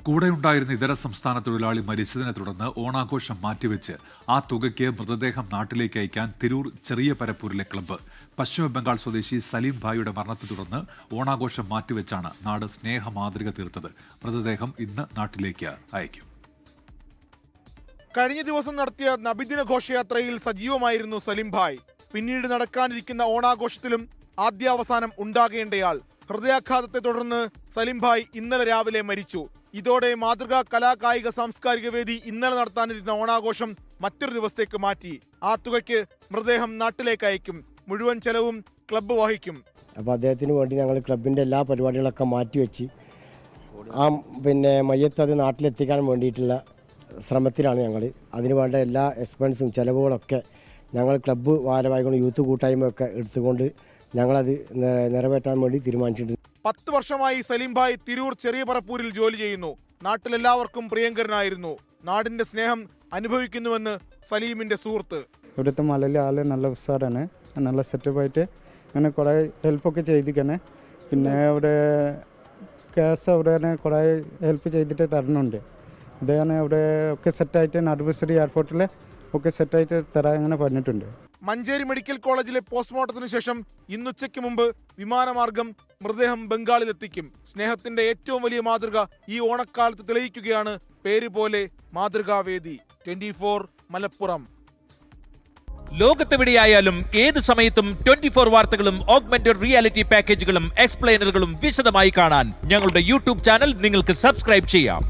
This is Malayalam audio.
കൂടെയുണ്ടായിരുന്ന ഇതര സംസ്ഥാന തൊഴിലാളി മരിച്ചതിനെ തുടർന്ന് ഓണാഘോഷം മാറ്റിവെച്ച് ആ തുകയ്ക്ക് മൃതദേഹം നാട്ടിലേക്ക് അയക്കാൻ തിരൂർ ചെറിയ പരപ്പൂരിലെ ക്ലബ്ബ്. പശ്ചിമബംഗാൾ സ്വദേശി സലീം ഭായിയുടെ മരണത്തെ തുടർന്ന് ഓണാഘോഷം മാറ്റിവെച്ചാണ് നാട് സ്നേഹ മാതൃക തീർത്തത്. മൃതദേഹം ഇന്ന് നാട്ടിലേക്ക് അയക്കും. കഴിഞ്ഞ ദിവസം നടത്തിയ നബിദിന ഘോഷയാത്രയിൽ സജീവമായിരുന്നു സലീം ഭായ്. പിന്നീട് നടക്കാനിരിക്കുന്ന ഓണാഘോഷത്തിലും ആദ്യാവസാനം ഉണ്ടാകേണ്ടയാൾ. ഹൃദയാഘാതത്തെ തുടർന്ന് സലീം ഭായ് ഇന്നലെ രാവിലെ മരിച്ചു. ഇതോടെ മാതൃകാ കലാകായിക സാംസ്കാരിക വേദി ഇന്നലെ നടത്താനിരുന്ന ഓണാഘോഷം മറ്റൊരു ദിവസത്തേക്ക് മാറ്റി. ആ തുകയ്ക്ക് മൃതദേഹം നാട്ടിലേക്ക് അയക്കും. മുഴുവൻ ചെലവും ക്ലബ്ബ് വഹിക്കും. അപ്പോൾ അദ്ദേഹത്തിന് വേണ്ടി ഞങ്ങൾ ക്ലബിൻ്റെ എല്ലാ പരിപാടികളൊക്കെ മാറ്റിവെച്ച് മയ്യത്ത് അത് നാട്ടിലെത്തിക്കാൻ വേണ്ടിയിട്ടുള്ള ശ്രമത്തിലാണ് ഞങ്ങൾ. അതിനുവേണ്ട എല്ലാ എക്സ്പെൻസും ചെലവുകളൊക്കെ ഞങ്ങൾ ക്ലബ്ബ് ഭാരവാഹികളും യൂത്ത് കൂട്ടായ്മയൊക്കെ എടുത്തുകൊണ്ട് ഞങ്ങളത് നിറവേറ്റാൻ വേണ്ടി തീരുമാനിച്ചിട്ടുണ്ട്. 10 വർഷമായി സലീം ഭായ് തിരൂർ ചെറിയ പറപ്പൂരിൽ ജോലി ചെയ്യുന്നു. നാട്ടിലെല്ലാവർക്കും പ്രിയങ്കരനായിരുന്നു. നാടിന്റെ സ്നേഹം അനുഭവിക്കുന്നുവെന്ന് സലീമിന്റെ സുഹൃത്ത്. ഇവിടുത്തെ മലയാളി ആള് നല്ല ഉത്സാഹമാണ്, നല്ല സെറ്റപ്പായിട്ട് അങ്ങനെ കുറേ ഹെൽപ്പൊക്കെ ചെയ്തിരിക്കണേ. പിന്നെ അവിടെ കേസ് അവിടെ കുറേ ഹെൽപ്പ് ചെയ്തിട്ട് തരുന്നുണ്ട്. അദ്ദേഹം അവിടെ ഒക്കെ സെറ്റായിട്ട് നടുവശ്ശേരി എയർപോർട്ടിൽ ഒക്കെ സെറ്റായിട്ട് തരാൻ അങ്ങനെ പറഞ്ഞിട്ടുണ്ട്. മഞ്ചേരി മെഡിക്കൽ കോളേജിലെ പോസ്റ്റ്മോർട്ടത്തിന് ശേഷം ഇന്നുച്ചയ്ക്ക് മുമ്പ് വിമാനമാർഗം മൃതദേഹം ബംഗാളിലെത്തിക്കും. സ്നേഹത്തിന്റെ ഏറ്റവും വലിയ മാതൃക ഈ ഓണക്കാലത്ത് തെളിയിക്കുകയാണ് പേര് പോലെ മാതൃകാവേദി. 24 മലപ്പുറം. ലോകത്തെവിടെയായാലും ഏത് സമയത്തും 24 വാർത്തകളും ഓഗ്മെന്റഡ് റിയാലിറ്റി പാക്കേജുകളും എക്സ്പ്ലെയിനറുകളും വിശദമായി കാണാൻ ഞങ്ങളുടെ യൂട്യൂബ് ചാനൽ നിങ്ങൾക്ക് സബ്സ്ക്രൈബ് ചെയ്യാം.